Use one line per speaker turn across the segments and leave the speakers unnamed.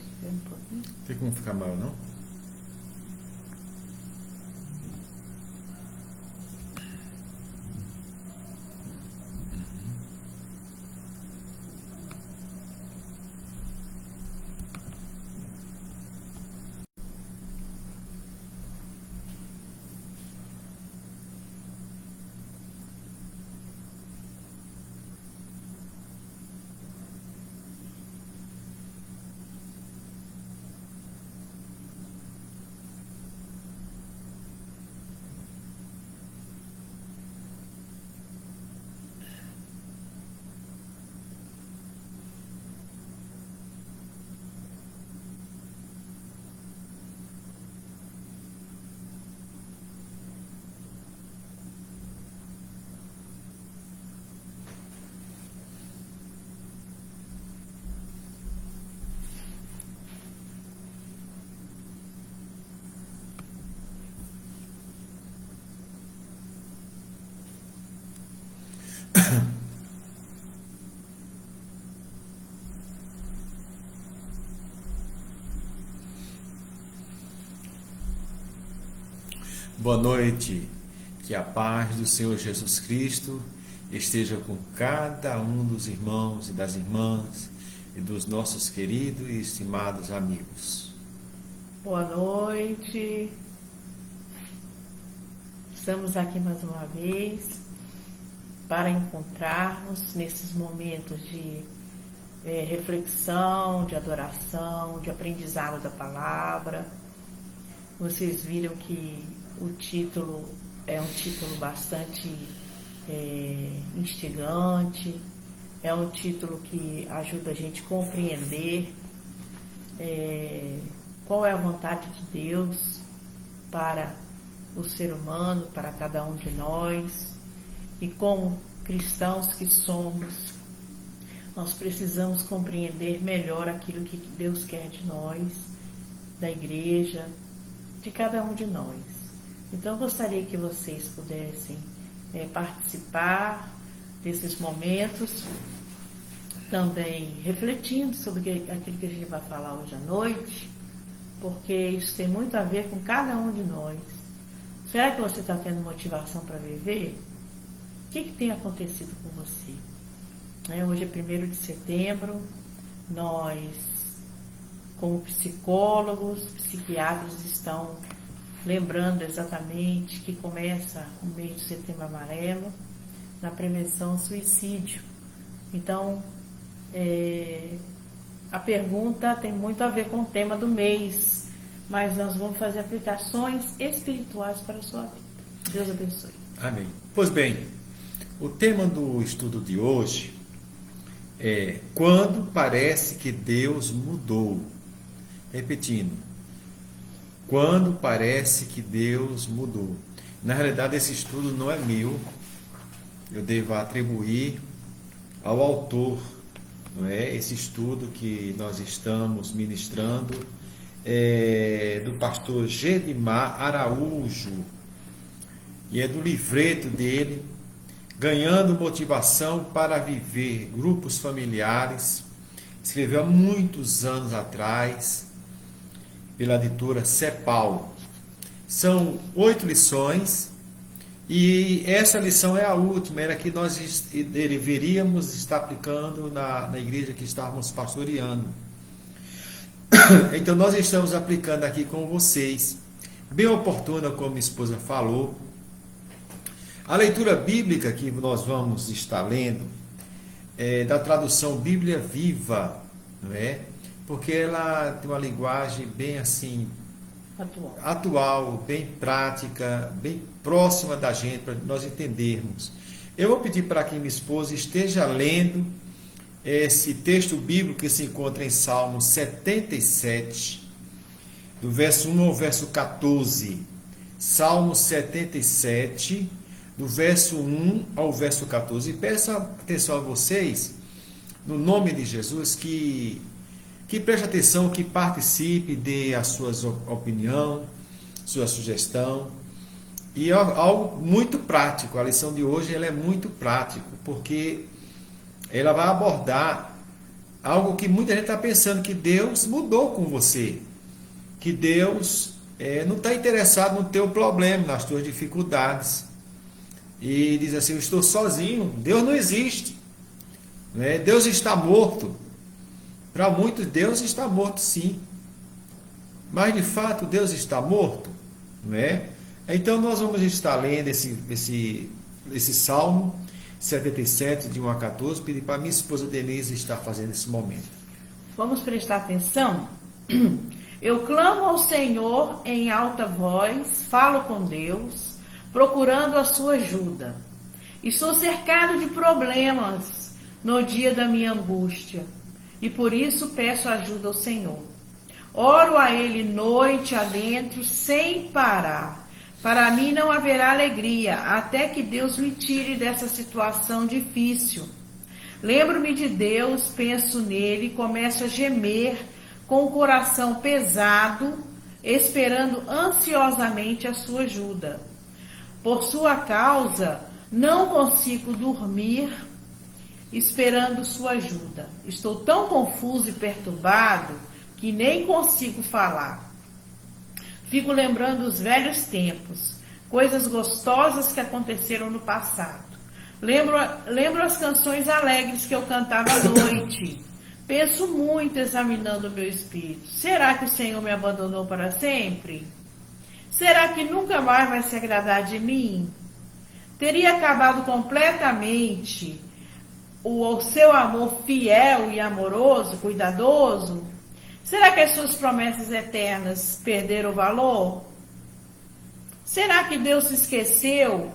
Espera um pouquinho.
Não tem como ficar mal, não? Boa noite, que a paz do Senhor Jesus Cristo esteja com cada um dos irmãos e das irmãs e dos nossos queridos e estimados amigos.
Boa noite. Estamos aqui mais uma vez para encontrarmos nesses momentos de reflexão, de adoração, de aprendizado da palavra. Vocês viram que o título é um título bastante instigante, é um título que ajuda a gente a compreender qual é a vontade de Deus para o ser humano, para cada um de nós. E como cristãos que somos, nós precisamos compreender melhor aquilo que Deus quer de nós, da igreja, de cada um de nós. Então, eu gostaria que vocês pudessem participar desses momentos, também refletindo sobre aquilo que a gente vai falar hoje à noite, porque isso tem muito a ver com cada um de nós. Será que você está tendo motivação para viver? O que tem acontecido com você? Hoje é 1º de setembro, nós, como psicólogos, psiquiatras, estão lembrando exatamente que começa o mês de Setembro Amarelo na prevenção ao suicídio. Então, a pergunta tem muito a ver com o tema do mês, mas nós vamos fazer aplicações espirituais para a sua vida. Deus abençoe.
Amém. Pois bem, o tema do estudo de hoje é quando parece que Deus mudou. Repetindo, quando parece que Deus mudou. Na realidade, esse estudo não é meu, eu devo atribuir ao autor, não é? Esse estudo que nós estamos ministrando é do pastor Gedimar Araújo, e é do livreto dele, Ganhando Motivação para Viver Grupos Familiares. Escreveu há muitos anos atrás, pela editora CEPAL. São 8 lições, e essa lição é a última, era que nós deveríamos estar aplicando na igreja que estávamos pastoreando. Então nós estamos aplicando aqui com vocês, bem oportuna, como minha esposa falou. A leitura bíblica que nós vamos estar lendo é da tradução Bíblia Viva, não é? Porque ela tem uma linguagem bem assim atual, bem prática, bem próxima da gente, para nós entendermos. Eu vou pedir para que minha esposa esteja lendo esse texto bíblico que se encontra em Salmo 77, do verso 1 ao verso 14. Salmo 77, do verso 1 ao verso 14. E peço atenção a vocês, no nome de Jesus, que preste atenção, que participe, dê a sua opinião, sua sugestão. E algo muito prático. A lição de hoje ela é muito prática, porque ela vai abordar algo que muita gente está pensando, que Deus mudou com você, que Deus não está interessado no teu problema, nas tuas dificuldades, e diz assim: eu estou sozinho, Deus não existe, né? Deus está morto. Para muitos Deus está morto, sim, mas de fato Deus está morto, né? Então nós vamos estar lendo esse Salmo 77, de 1 a 14, pedir para minha esposa Denise estar fazendo esse momento.
Vamos prestar atenção? Eu clamo ao Senhor em alta voz, falo com Deus, procurando a sua ajuda. Estou cercado de problemas no dia da minha angústia, e por isso peço ajuda ao Senhor. Oro a Ele noite adentro, sem parar. Para mim não haverá alegria, até que Deus me tire dessa situação difícil. Lembro-me de Deus, penso nele e começo a gemer com o coração pesado, esperando ansiosamente a sua ajuda. Por sua causa, não consigo dormir, esperando sua ajuda. Estou tão confuso e perturbado que nem consigo falar. Fico lembrando os velhos tempos, coisas gostosas que aconteceram no passado. Lembro as canções alegres que eu cantava à noite. Penso muito examinando o meu espírito. Será que o Senhor me abandonou para sempre? Será que nunca mais vai se agradar de mim? Teria acabado completamente o seu amor fiel e amoroso, cuidadoso? Será que as suas promessas eternas perderam o valor? Será que Deus se esqueceu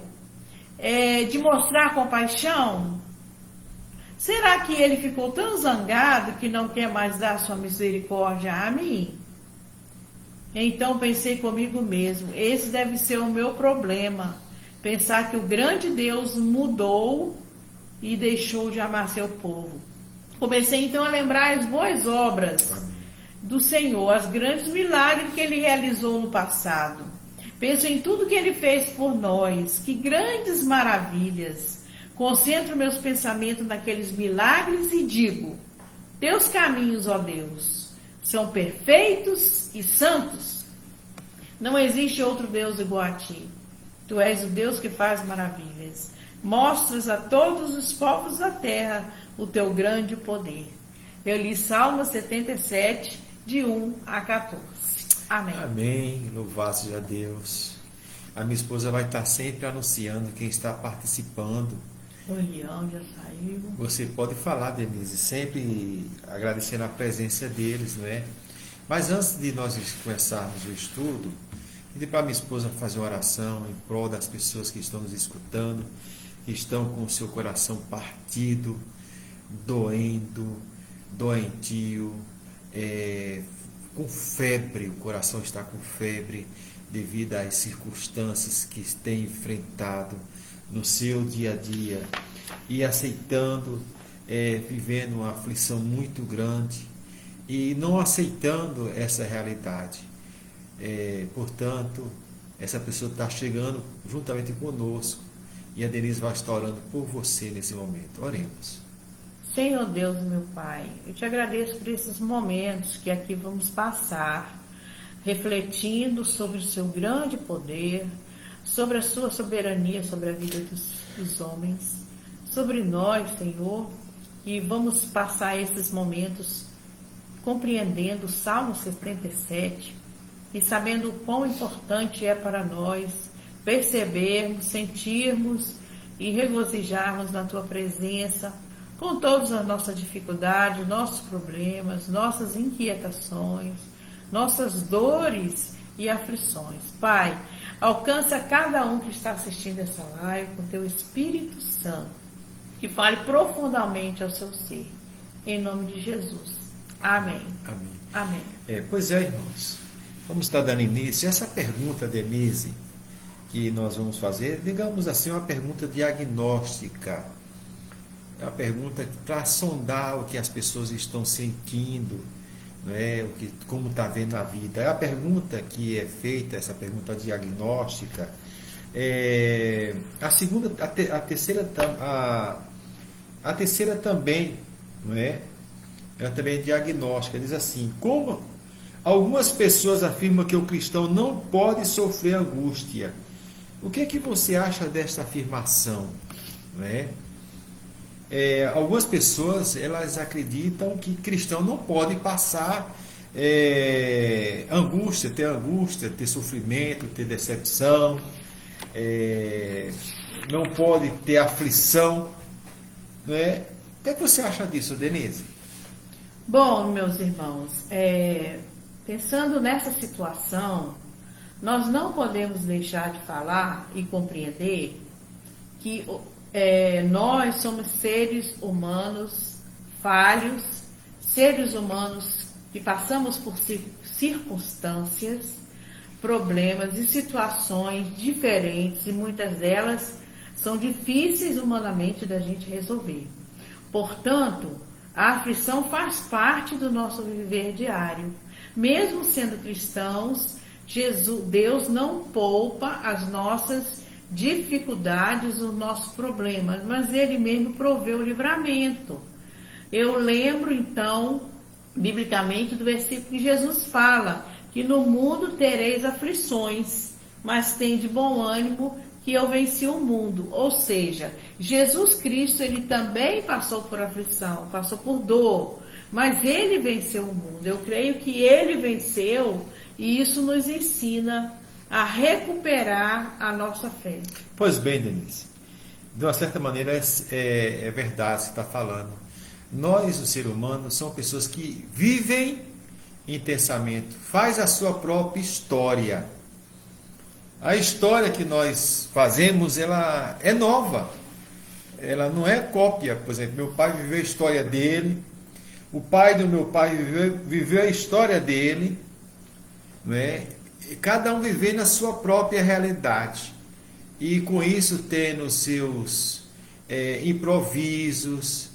de mostrar compaixão? Será que Ele ficou tão zangado que não quer mais dar sua misericórdia a mim? Então pensei comigo mesmo, esse deve ser o meu problema. Pensar que o grande Deus mudou e deixou de amar seu povo. Comecei então a lembrar as boas obras do Senhor, os grandes milagres que Ele realizou no passado. Penso em tudo que Ele fez por nós, que grandes maravilhas. Concentro meus pensamentos naqueles milagres e digo: teus caminhos, ó Deus, são perfeitos e santos. Não existe outro Deus igual a ti. Tu és o Deus que faz maravilhas. Mostras a todos os povos da terra o teu grande poder. Eu li Salmo 77, de 1 a 14. Amém.
Amém. Louvado seja Deus. A minha esposa vai estar sempre anunciando quem está participando.
O Leão já saiu.
Você pode falar, Denise, sempre agradecendo a presença deles, não é? Mas antes de nós começarmos o estudo, pedi para minha esposa fazer uma oração em prol das pessoas que estão nos escutando, que estão com o seu coração partido, doendo, doentio, com febre, o coração está com febre devido às circunstâncias que tem enfrentado no seu dia a dia e aceitando, vivendo uma aflição muito grande e não aceitando essa realidade. Portanto, essa pessoa está chegando juntamente conosco e a Denise vai estar orando por você nesse momento. Oremos.
Senhor Deus, meu Pai, eu te agradeço por esses momentos que aqui vamos passar, refletindo sobre o seu grande poder, sobre a sua soberania, sobre a vida dos homens, sobre nós, Senhor, e vamos passar esses momentos compreendendo o Salmo 77 e sabendo o quão importante é para nós percebermos, sentirmos e regozijarmos na Tua presença, com todas as nossas dificuldades, nossos problemas, nossas inquietações, nossas dores e aflições. Pai, alcança cada um que está assistindo essa live com Teu Espírito Santo, que fale profundamente ao seu ser. Em nome de Jesus. Amém.
Amém.
Amém.
Pois é, irmãos. Vamos estar dando início a essa pergunta, Denise, que nós vamos fazer, digamos assim, uma pergunta diagnóstica. É uma pergunta para sondar o que as pessoas estão sentindo, né? Como está vendo a vida. É a pergunta que é feita, essa pergunta diagnóstica. A terceira também, não é? ela também é diagnóstica. Diz assim: como algumas pessoas afirmam que o cristão não pode sofrer angústia. O que é que você acha desta afirmação? Não é? Algumas pessoas, elas acreditam que cristão não pode passar angústia, ter sofrimento, ter decepção, não pode ter aflição, não é? O que é que você acha disso, Denise?
Bom, meus irmãos, pensando nessa situação, nós não podemos deixar de falar e compreender que nós somos seres humanos falhos, seres humanos que passamos por circunstâncias, problemas e situações diferentes, e muitas delas são difíceis humanamente da gente resolver. Portanto, a aflição faz parte do nosso viver diário. Mesmo sendo cristãos, Deus não poupa as nossas dificuldades, os nossos problemas, mas Ele mesmo provê o livramento. Eu lembro, então, biblicamente, do versículo que Jesus fala, que no mundo tereis aflições, mas tende bom ânimo, que eu venci o mundo. Ou seja, Jesus Cristo, Ele também passou por aflição, passou por dor, mas Ele venceu o mundo. Eu creio que Ele venceu, e isso nos ensina a recuperar a nossa fé.
Pois bem, Denise, de uma certa maneira é verdade o que está falando. Nós, os seres humanos, somos pessoas que vivem intensamente, faz a sua própria história. A história que nós fazemos, ela é nova, ela não é cópia. Por exemplo, meu pai viveu a história dele, o pai do meu pai viveu a história dele, não é? E cada um vivendo a sua própria realidade, e com isso tendo seus improvisos,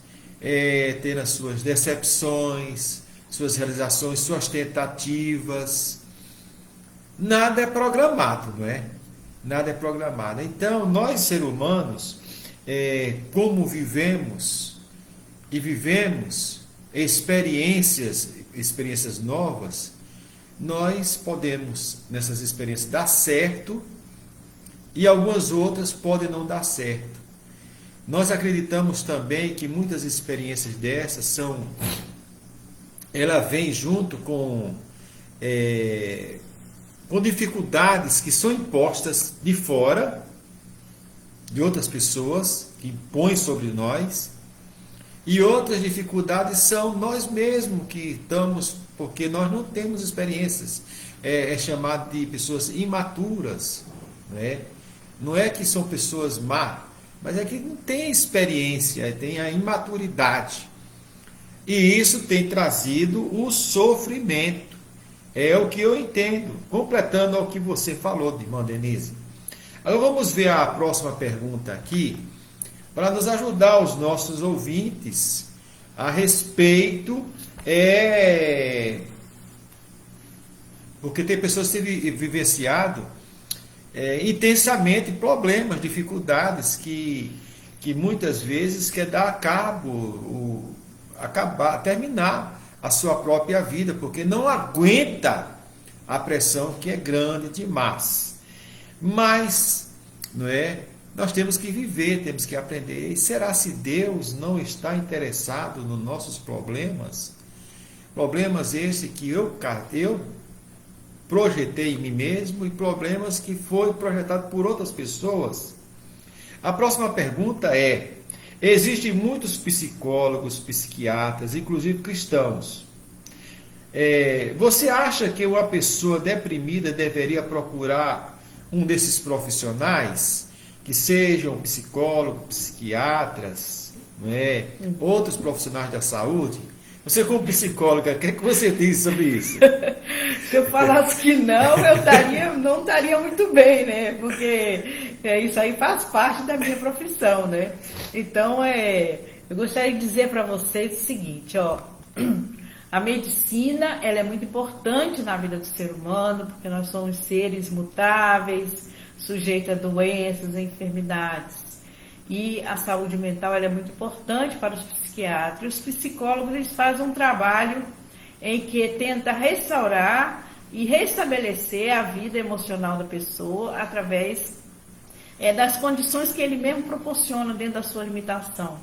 tendo as suas decepções, suas realizações, suas tentativas. Nada é programado, não é? Nada é programado. Então, nós, seres humanos, como vivemos experiências novas, nós podemos, nessas experiências, dar certo, e algumas outras podem não dar certo. Nós acreditamos também que muitas experiências dessas ela vem junto com dificuldades que são impostas de fora, de outras pessoas, que impõem sobre nós, e outras dificuldades são nós mesmos que estamos, porque nós não temos experiências. É chamado de pessoas imaturas, né? Não é que são pessoas más, mas é que não tem experiência, tem a imaturidade. E isso tem trazido o sofrimento. É o que eu entendo, completando ao que você falou, irmã Denise. Agora vamos ver a próxima pergunta aqui, para nos ajudar os nossos ouvintes a respeito, porque tem pessoas que têm vivenciado intensamente problemas, dificuldades que muitas vezes quer dar a cabo, terminar a sua própria vida, porque não aguenta a pressão que é grande demais. Mas, não é? Nós temos que viver, temos que aprender. E será se Deus não está interessado nos nossos problemas? Problemas esses que eu projetei em mim mesmo, e problemas que foi projetado por outras pessoas. A próxima pergunta é: existem muitos psicólogos, psiquiatras, inclusive cristãos. Você acha que uma pessoa deprimida deveria procurar um desses profissionais, que sejam psicólogos, psiquiatras, não é? Outros profissionais da saúde? Você, como psicóloga, o que é que você diz sobre isso?
Se eu falasse que não, não estaria muito bem, né? Porque isso aí faz parte da minha profissão, né? Então, eu gostaria de dizer para vocês o seguinte, a medicina, ela é muito importante na vida do ser humano, porque nós somos seres mutáveis, sujeitos a doenças, a enfermidades. E a saúde mental, ela é muito importante para os psiquiatras psiquiatra. E os psicólogos, eles fazem um trabalho em que tenta restaurar e restabelecer a vida emocional da pessoa através das condições que ele mesmo proporciona dentro da sua limitação.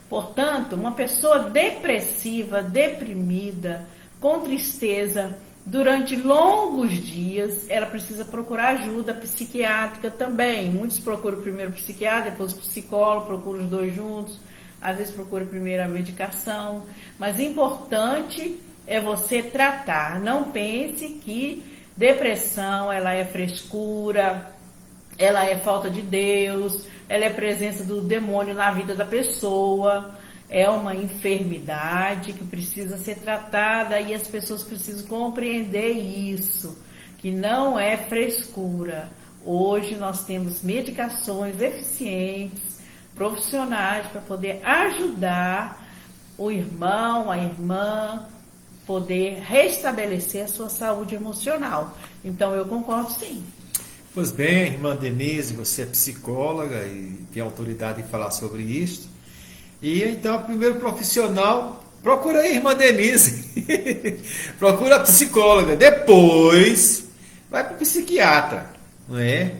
Portanto, uma pessoa depressiva, deprimida, com tristeza, durante longos dias, ela precisa procurar ajuda psiquiátrica também. Muitos procuram primeiro o psiquiatra, depois o psicólogo, procuram os dois juntos, às vezes procuram primeiro a medicação. Mas importante é você tratar. Não pense que depressão ela é frescura, ela é falta de Deus, ela é presença do demônio na vida da pessoa. É uma enfermidade que precisa ser tratada e as pessoas precisam compreender isso, que não é frescura. Hoje nós temos medicações eficientes, profissionais, para poder ajudar o irmão, a irmã, poder restabelecer a sua saúde emocional. Então eu concordo sim.
Pois bem, irmã Denise, você é psicóloga e tem autoridade em falar sobre isso. E então, o primeiro profissional, procura aí, irmã Denise. Procura a psicóloga. Depois, vai para o psiquiatra. Não é?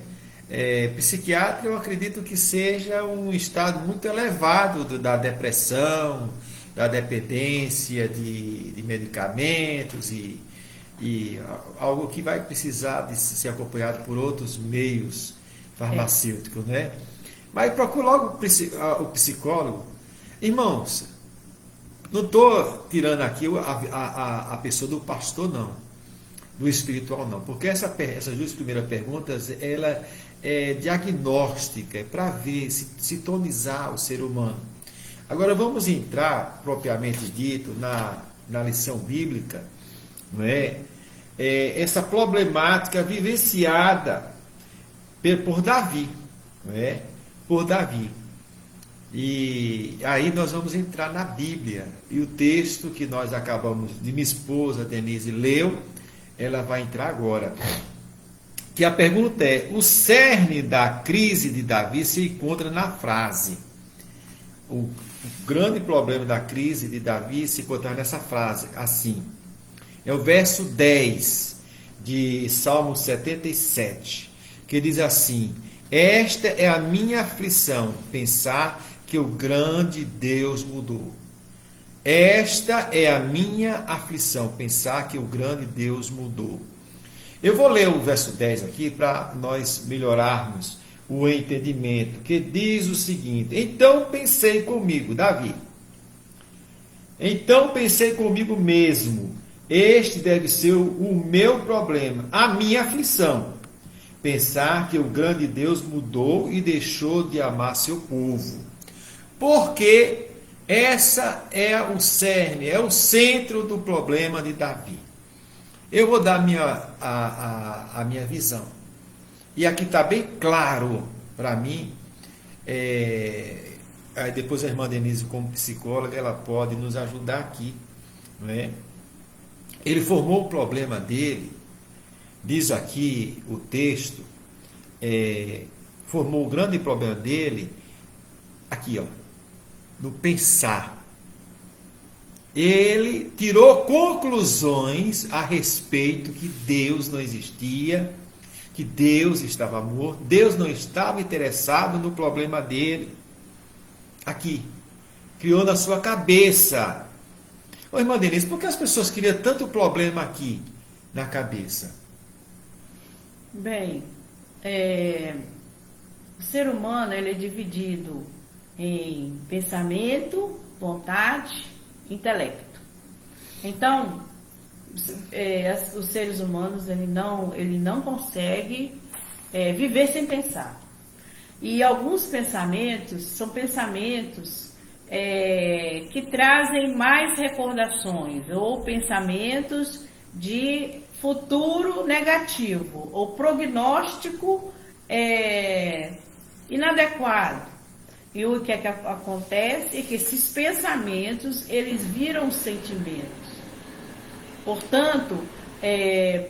Psiquiatra, eu acredito que seja um estado muito elevado da depressão, da dependência de medicamentos e algo que vai precisar de ser acompanhado por outros meios farmacêuticos, né? Mas procura logo o psicólogo. Irmãos, não estou tirando aqui a pessoa do pastor, não, do espiritual, não, porque essas duas primeiras perguntas, ela é diagnóstica, é para ver, sintonizar o ser humano. Agora vamos entrar, propriamente dito, na lição bíblica, não é? Essa problemática vivenciada por Davi, não é? Por Davi. E aí nós vamos entrar na Bíblia. E o texto que nós acabamos de minha esposa Denise leu, ela vai entrar agora. Que a pergunta é: o cerne da crise de Davi se encontra na frase. O grande problema da crise de Davi se encontra nessa frase, assim. É o verso 10 de Salmo 77, que diz assim: esta é a minha aflição, pensar que o grande Deus mudou. Esta é a minha aflição, pensar que o grande Deus mudou. Eu vou ler o verso 10 aqui para nós melhorarmos o entendimento, que diz o seguinte: então pensei comigo, Davi, então pensei comigo mesmo, este deve ser o meu problema, a minha aflição, pensar que o grande Deus mudou e deixou de amar seu povo. Porque essa é o cerne, é o centro do problema de Davi. Eu vou dar a minha visão. E aqui está bem claro para mim. Aí depois a irmã Denise, como psicóloga, ela pode nos ajudar aqui. Não é? Ele formou o problema dele, diz aqui o texto, formou o grande problema dele, aqui, ó, no pensar. Ele tirou conclusões a respeito que Deus não existia, que Deus estava morto, Deus não estava interessado no problema dele. Aqui, criou na sua cabeça. Ô, irmã Denise, por que as pessoas criam tanto problema aqui na cabeça?
Bem, o ser humano ele é dividido em pensamento, vontade, intelecto. Então, os seres humanos ele não consegue viver sem pensar. E alguns pensamentos são pensamentos que trazem mais recordações, ou pensamentos de futuro negativo, ou prognóstico inadequado. E o que acontece é que esses pensamentos, eles viram sentimentos. Portanto,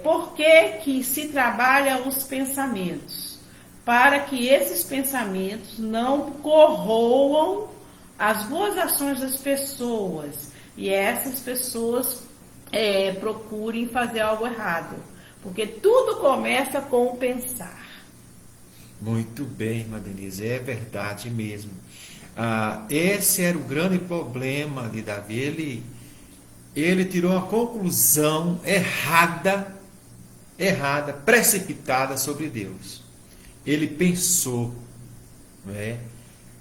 por que se trabalha os pensamentos? Para que esses pensamentos não corroam as boas ações das pessoas e essas pessoas procurem fazer algo errado. Porque tudo começa com o pensar.
Muito bem, irmã Denise, é verdade mesmo. Esse era o grande problema de Davi. Ele tirou uma conclusão errada, precipitada sobre Deus. Ele pensou, não é?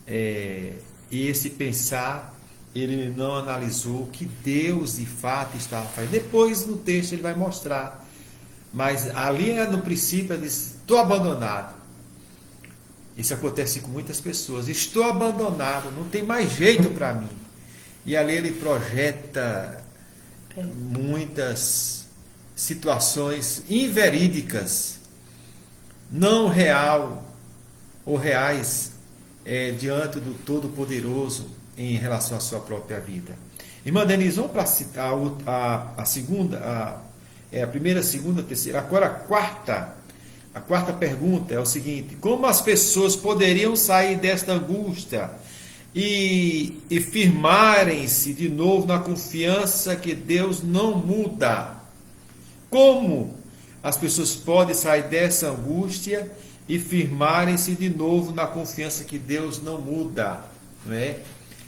E esse pensar, ele não analisou o que Deus de fato estava fazendo. Depois no texto ele vai mostrar. Mas ali no princípio ele disse: estou abandonado. Isso acontece com muitas pessoas. Estou abandonado, não tem mais jeito para mim. E ali ele projeta muitas situações inverídicas, não real ou reais, diante do Todo-Poderoso em relação à sua própria vida. Irmã Denise, vamos para citar a segunda, a primeira, a segunda, a terceira, agora a quarta pergunta é o seguinte: como as pessoas poderiam sair desta angústia e firmarem-se de novo na confiança que Deus não muda? Como as pessoas podem sair dessa angústia e firmarem-se de novo na confiança que Deus não muda? Não é?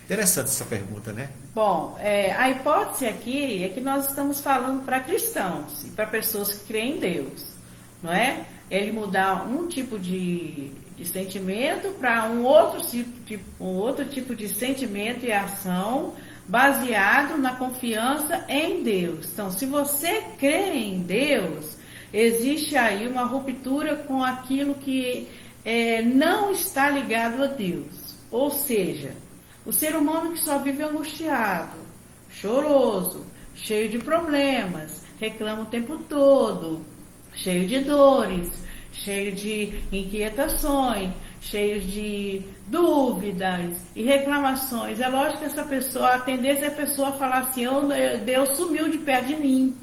Interessante essa pergunta, né?
Bom, a hipótese aqui é que nós estamos falando para cristãos e para pessoas que creem em Deus, não é? Ele mudar um tipo de sentimento para um outro tipo de sentimento e ação baseado na confiança em Deus. Então, se você crê em Deus, existe aí uma ruptura com aquilo que não está ligado a Deus. Ou seja, o ser humano que só vive angustiado, choroso, cheio de problemas, reclama o tempo todo, cheio de dores, cheio de inquietações, cheio de dúvidas e reclamações. É lógico que essa pessoa, a tendência é a pessoa falar assim: Deus sumiu de perto de mim,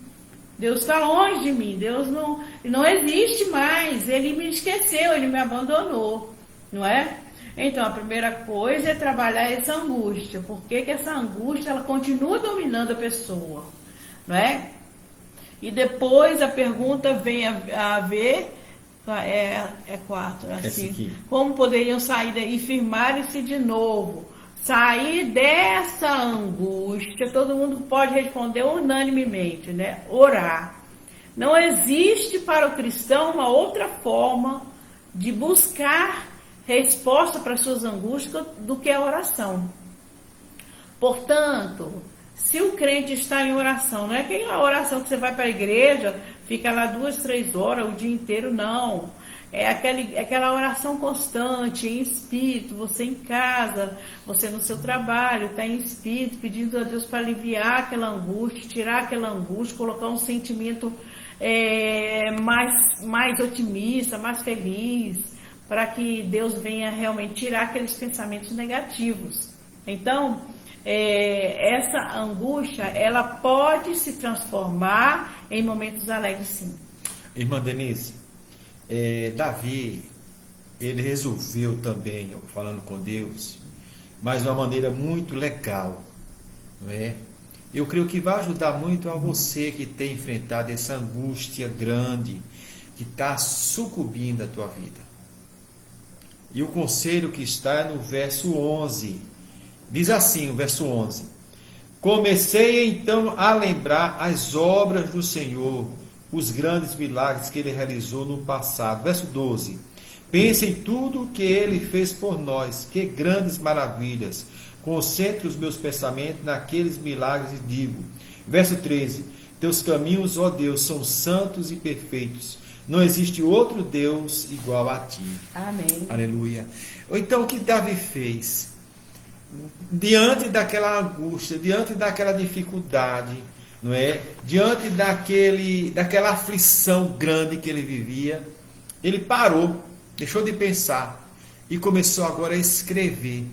Deus está longe de mim, Deus não existe mais, Ele me esqueceu, Ele me abandonou, não é? Então, a primeira coisa é trabalhar essa angústia. Por que essa angústia ela continua dominando a pessoa, não é? E depois a pergunta vem a ver, quatro, assim, como poderiam sair e firmarem-se de novo? Sair dessa angústia, todo mundo pode responder unanimemente, né? Orar. Não existe para o cristão uma outra forma de buscar resposta para suas angústias do que a oração. Portanto, se o crente está em oração, não é aquela oração que você vai para a igreja, fica lá 2, 3 horas o dia inteiro, não. É aquela oração constante, em espírito, você em casa, você no seu trabalho, está em espírito, pedindo a Deus para aliviar aquela angústia, tirar aquela angústia, colocar um sentimento mais otimista, mais feliz, para que Deus venha realmente tirar aqueles pensamentos negativos. Então, essa angústia, ela pode se transformar em momentos alegres, sim.
Irmã Denise, Davi, ele resolveu também, falando com Deus, mas de uma maneira muito legal, não é? Eu creio que vai ajudar muito a você que tem enfrentado essa angústia grande, que está sucumbindo a tua vida. E o conselho que está no verso 11, diz assim, o verso 11: comecei então a lembrar as obras do Senhor, os grandes milagres que Ele realizou no passado. Verso 12: pense em tudo o que Ele fez por nós, que grandes maravilhas. Concentre os meus pensamentos naqueles milagres e digo. Verso 13: teus caminhos, ó Deus, são santos e perfeitos. Não existe outro Deus igual a ti.
Amém.
Aleluia. Então, o que Davi fez? Diante daquela angústia, diante daquela dificuldade, não é? Diante daquela aflição grande que ele vivia, ele parou, deixou de pensar e começou agora a escrever,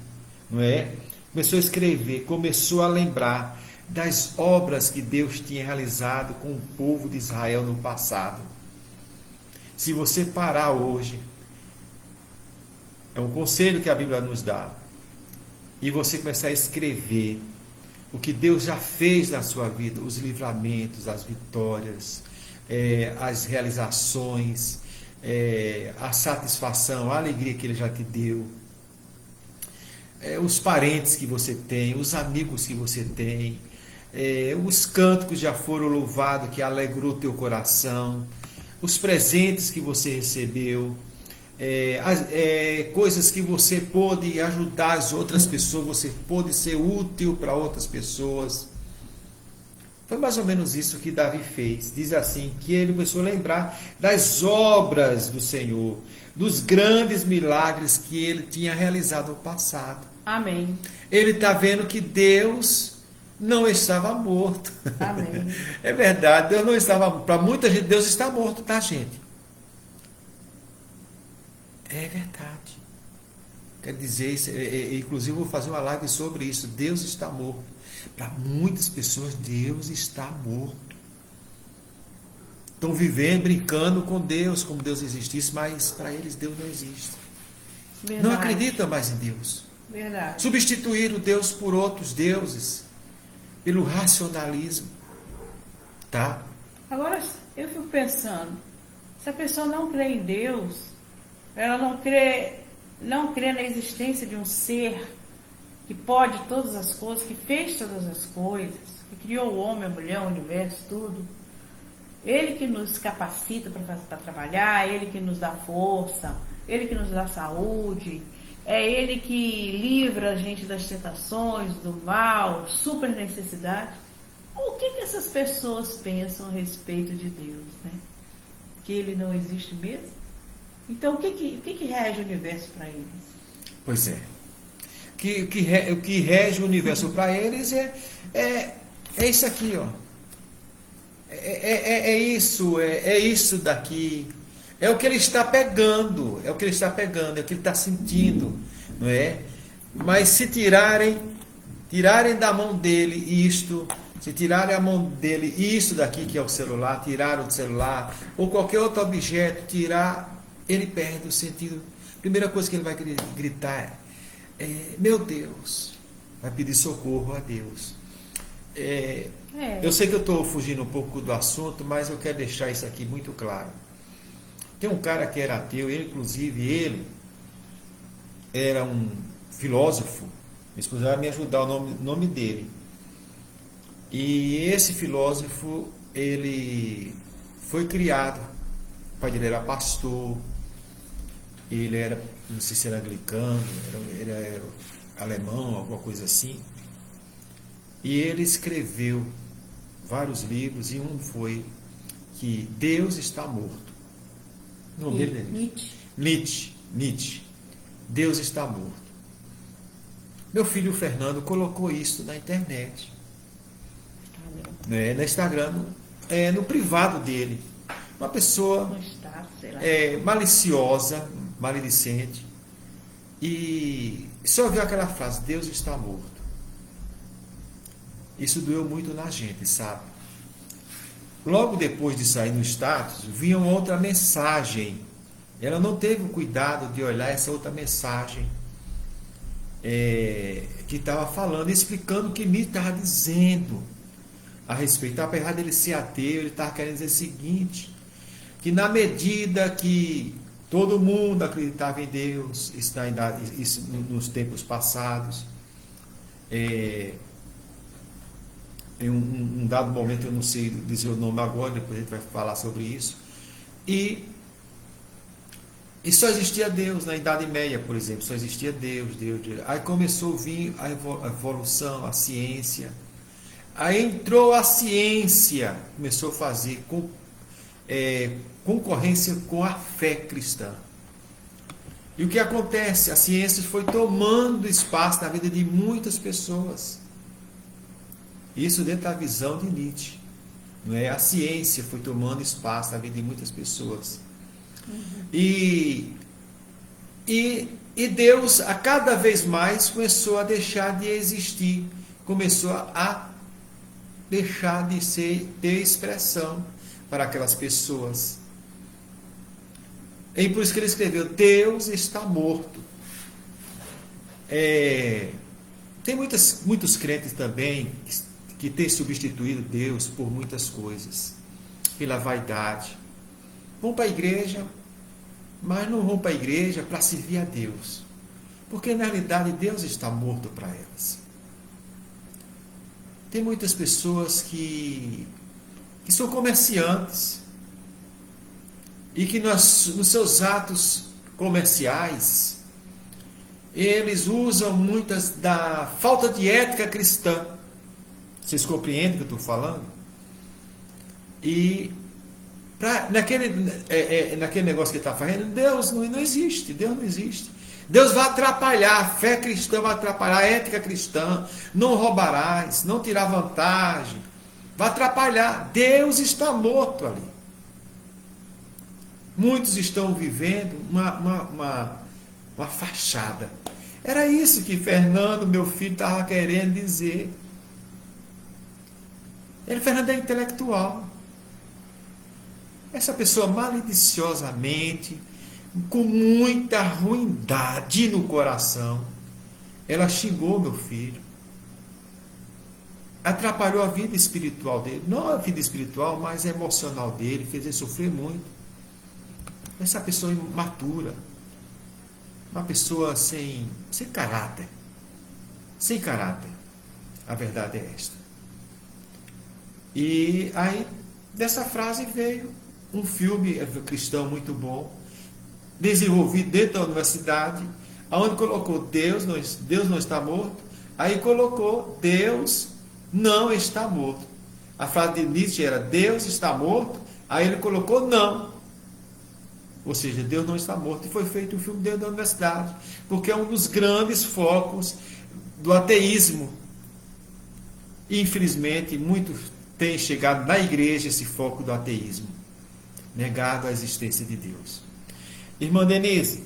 não é? Começou a escrever, começou a lembrar das obras que Deus tinha realizado com o povo de Israel no passado. Se você parar hoje, é um conselho que a Bíblia nos dá, e você começar a escrever o que Deus já fez na sua vida, os livramentos, as vitórias, as realizações, a satisfação, a alegria que Ele já te deu, os parentes que você tem, os amigos que você tem, os cânticos já foram louvados, que alegrou teu coração, os presentes que você recebeu, coisas que você pôde ajudar as outras pessoas, você pôde ser útil para outras pessoas. Foi mais ou menos isso que Davi fez. Diz assim, que ele começou a lembrar das obras do Senhor, dos grandes milagres que ele tinha realizado no passado.
Amém.
Ele está vendo que Deus não estava morto.
Amém.
É verdade, Deus não estava morto. Para muita gente, Deus está morto, tá, gente? É verdade. Quer dizer, inclusive eu vou fazer uma live sobre isso. Deus está morto. Para muitas pessoas, Deus está morto. Estão vivendo, brincando com Deus, como Deus existisse, mas para eles Deus não existe.
Verdade.
Não acreditam mais em Deus.
Verdade.
Substituíram Deus por outros deuses, pelo racionalismo. Tá?
Agora, eu fico pensando, se a pessoa não crê em Deus, ela não crê na existência de um ser que pode todas as coisas, que fez todas as coisas, que criou o homem, a mulher, o universo, tudo. Ele que nos capacita para trabalhar, Ele que nos dá força, Ele que nos dá saúde, é Ele que livra a gente das tentações, do mal, super necessidade. O que essas pessoas pensam a respeito de Deus, né? Que Ele não existe mesmo? Então, o que rege o universo para eles?
Pois é. O que rege o universo para eles é isso aqui, ó. É isso daqui. É o que ele está pegando, é o que ele está sentindo, não é? Mas se tirarem da mão dele isto, se tirarem a mão dele isto daqui, que é o celular, tirar o celular, ou qualquer outro objeto, ele perde o sentido. Primeira coisa que ele vai gritar meu Deus, vai pedir socorro a Deus. Eu sei que eu estou fugindo um pouco do assunto, mas eu quero deixar isso aqui muito claro. Tem um cara que era ateu, ele era um filósofo. Minha esposa vai me ajudar o nome dele. E esse filósofo, ele foi criado. O pai dele era pastor. Ele era, não sei se era anglicano, ele era alemão, alguma coisa assim. E ele escreveu vários livros, e um foi que Deus está morto. O nome dele é Nietzsche. Deus está morto. Meu filho Fernando colocou isso na internet, no Instagram, no privado dele. Uma pessoa maliciosa, maledicente, e só ouviu aquela frase: Deus está morto. Isso doeu muito na gente, sabe? Logo depois de sair no status, vinha uma outra mensagem. Ela não teve o cuidado de olhar essa outra mensagem que estava falando, explicando o que me estava dizendo a respeito. Apesar dele ser ateu, ele estava querendo dizer o seguinte: que na medida que todo mundo acreditava em Deus, isso nos tempos passados, em um dado momento, eu não sei dizer o nome agora, depois a gente vai falar sobre isso, e só existia Deus na Idade Média, por exemplo, só existia Deus. Aí começou a vir a evolução, a ciência, aí entrou a ciência, começou a fazer concorrência com a fé cristã. E o que acontece? A ciência foi tomando espaço na vida de muitas pessoas. Isso dentro da visão de Nietzsche. Não é? A ciência foi tomando espaço na vida de muitas pessoas. Uhum. E Deus, a cada vez mais, começou a deixar de existir. Começou a deixar de ter expressão para aquelas pessoas. E por isso que ele escreveu: Deus está morto. Tem muitos crentes também que têm substituído Deus por muitas coisas, pela vaidade. Vão para a igreja, mas não vão para a igreja para servir a Deus, porque na realidade Deus está morto para elas. Tem muitas pessoas que são comerciantes e que nos seus atos comerciais eles usam muitas da falta de ética cristã. Vocês compreendem o que eu estou falando? E naquele negócio que está fazendo, Deus não existe. Deus não existe. Deus vai atrapalhar, a fé cristã vai atrapalhar, a ética cristã. Não roubarás, não tirar vantagem. Vai atrapalhar. Deus está morto ali. Muitos estão vivendo uma fachada. Era isso que Fernando, meu filho, estava querendo dizer. Fernando é intelectual. Essa pessoa malediciosamente, com muita ruindade no coração, ela xingou meu filho. Atrapalhou a vida espiritual dele. Não a vida espiritual, mas a emocional dele. Fez ele sofrer muito. Essa pessoa imatura. Uma pessoa sem caráter. Sem caráter. A verdade é esta. E aí, dessa frase veio um filme cristão muito bom, desenvolvido dentro da universidade, onde colocou Deus não está morto, aí colocou Deus não está morto. A frase de Nietzsche era Deus está morto, aí ele colocou não. Ou seja, Deus não está morto. E foi feito um filme dentro da universidade, porque é um dos grandes focos do ateísmo. E, infelizmente, muitos têm chegado na igreja esse foco do ateísmo, negado a existência de Deus. Irmã Denise,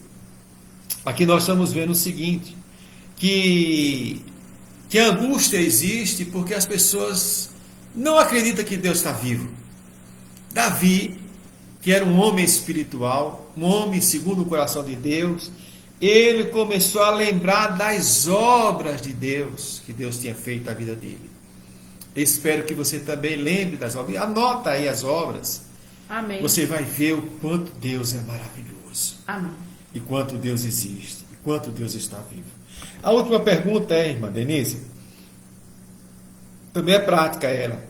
aqui nós estamos vendo o seguinte, que a angústia existe porque as pessoas não acreditam que Deus está vivo. Davi, que era um homem espiritual, um homem segundo o coração de Deus, ele começou a lembrar das obras de Deus, que Deus tinha feito na vida dele. Espero que você também lembre das obras. Anota aí as obras.
Amém.
Você vai ver o quanto Deus é maravilhoso.
Amém.
E quanto Deus existe. E quanto Deus está vivo. A última pergunta é, irmã Denise, também é prática ela.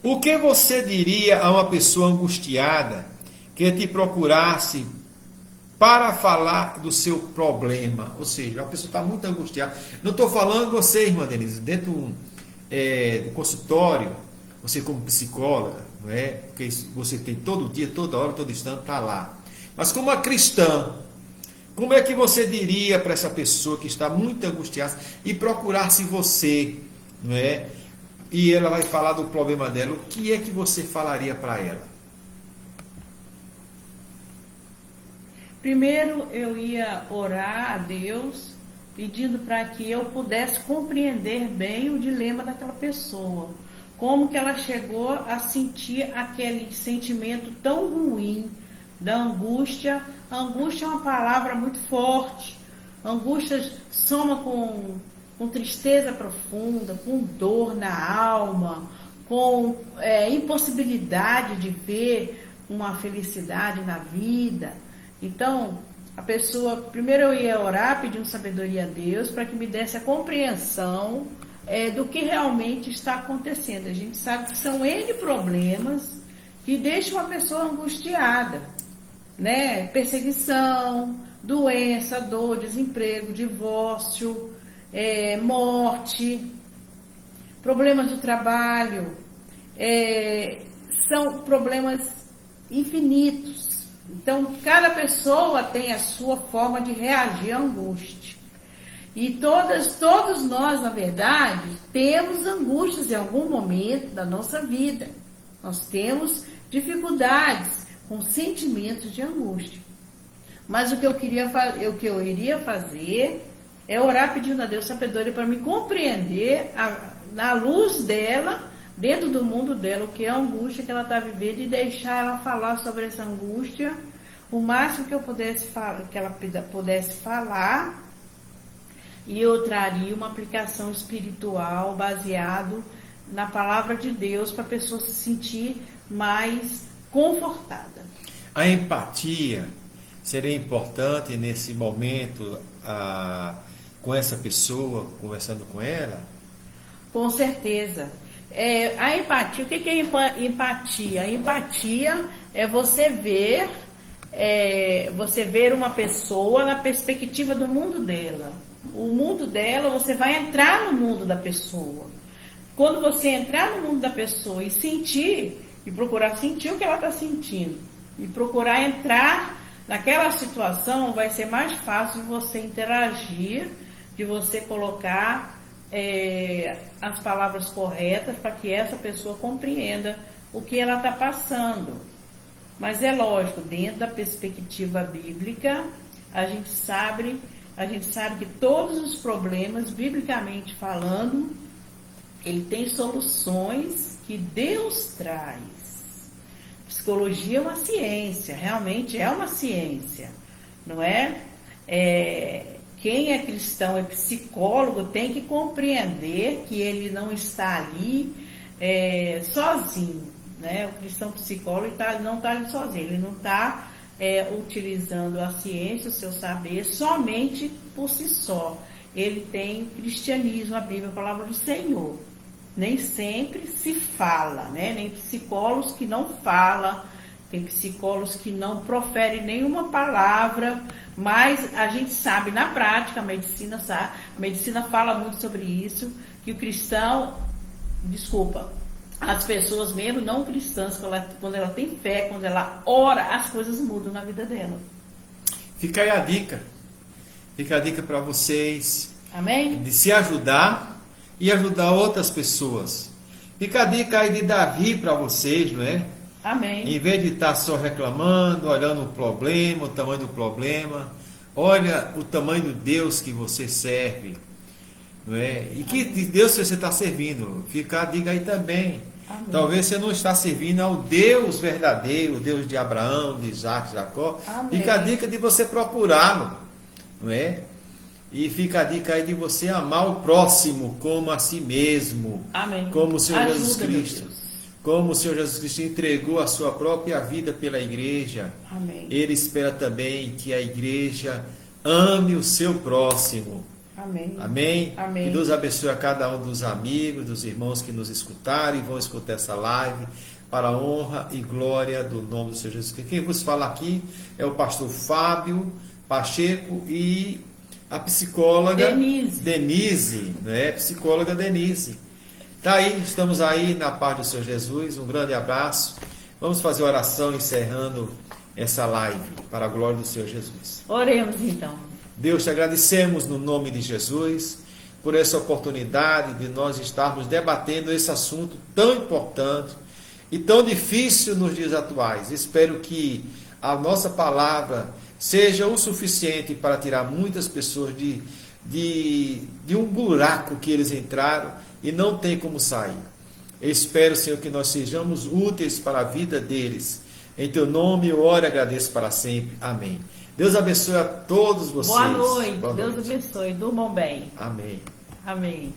O que você diria a uma pessoa angustiada que te procurasse para falar do seu problema? Ou seja, a pessoa está muito angustiada. Não estou falando você, irmã Denise, dentro do consultório, você como psicóloga, não é? Porque você tem todo dia, toda hora, todo instante, está lá. Mas como uma cristã, como é que você diria para essa pessoa que está muito angustiada e procurasse você, não é? E ela vai falar do problema dela, o que é que você falaria para ela?
Primeiro eu ia orar a Deus, pedindo para que eu pudesse compreender bem o dilema daquela pessoa. Como que ela chegou a sentir aquele sentimento tão ruim da angústia. A angústia é uma palavra muito forte. A angústia soma com tristeza profunda, com dor na alma, com impossibilidade de ver uma felicidade na vida. Então, a pessoa, primeiro eu ia orar pedindo sabedoria a Deus para que me desse a compreensão do que realmente está acontecendo. A gente sabe que são N problemas que deixam a pessoa angustiada, né? Perseguição, doença, dor, desemprego, divórcio, morte, problemas do trabalho, são problemas infinitos. Então, cada pessoa tem a sua forma de reagir à angústia. E todos nós, na verdade, temos angústias em algum momento da nossa vida. Nós temos dificuldades com sentimentos de angústia. Mas o que eu iria fazer é orar pedindo a Deus sabedoria para me compreender na luz dela, dentro do mundo dela, o que é a angústia que ela está vivendo e deixar ela falar sobre essa angústia o máximo que eu pudesse falar, que ela pudesse falar, e eu traria uma aplicação espiritual baseado na palavra de Deus para a pessoa se sentir mais confortada.
A empatia seria importante nesse momento com essa pessoa, conversando com ela?
Com certeza. A empatia, o que é empatia? A empatia é você ver uma pessoa na perspectiva do mundo dela. O mundo dela, você vai entrar no mundo da pessoa. Quando você entrar no mundo da pessoa e sentir, e procurar sentir o que ela está sentindo, e procurar entrar naquela situação, vai ser mais fácil de você interagir, de você colocar as palavras corretas para que essa pessoa compreenda o que ela está passando. Mas é lógico, dentro da perspectiva bíblica, a gente sabe que todos os problemas, biblicamente falando, ele tem soluções que Deus traz. Psicologia é uma ciência, realmente é uma ciência, não é? Quem é cristão, é psicólogo, tem que compreender que ele não está ali sozinho, né? O cristão psicólogo não está ali sozinho, ele não está utilizando a ciência, o seu saber, somente por si só. Ele tem cristianismo, a Bíblia, a palavra do Senhor. Nem sempre se fala, né? Tem psicólogos que não falam, tem psicólogos que não proferem nenhuma palavra, mas a gente sabe na prática, a medicina fala muito sobre isso, que o cristão, as pessoas mesmo não cristãs, quando ela tem fé, quando ela ora, as coisas mudam na vida dela.
Fica aí a dica. Fica a dica para vocês.
Amém?
De se ajudar e ajudar outras pessoas. Fica a dica aí de Davi para vocês, não é?
Amém.
Em vez de estar só reclamando, olhando o problema, o tamanho do problema, olha o tamanho do Deus que você serve, não é? E que Deus você está servindo. Fica a dica aí também.
Amém.
Talvez você não está servindo ao Deus verdadeiro, o Deus de Abraão, de Isaac, de Jacó.
Amém.
Fica a dica de você procurá-lo, não é? E fica a dica aí de você amar o próximo como a si mesmo.
Amém.
Como o Senhor Jesus
Ajuda,
Cristo. Como o Senhor Jesus Cristo entregou a sua própria vida pela igreja.
Amém.
Ele espera também que a igreja ame o seu próximo.
Amém.
Amém?
Amém.
Que Deus abençoe a cada um dos amigos, dos irmãos que nos escutaram e vão escutar essa live para a honra e glória do nome do Senhor Jesus Cristo. Quem vos fala aqui é o pastor Fábio Pacheco e a psicóloga Denise, né? Psicóloga Denise. Tá aí, estamos aí na paz do Senhor Jesus. Um grande abraço. Vamos fazer oração encerrando essa live para a glória do Senhor Jesus.
Oremos então.
Deus, te agradecemos no nome de Jesus por essa oportunidade de nós estarmos debatendo esse assunto tão importante e tão difícil nos dias atuais. Espero que a nossa palavra seja o suficiente para tirar muitas pessoas de um buraco que eles entraram e não tem como sair. Eu espero, Senhor, que nós sejamos úteis para a vida deles. Em teu nome eu oro e agradeço para sempre. Amém. Deus abençoe a todos vocês.
Boa noite. Deus abençoe. Durmam bem.
Amém.
Amém.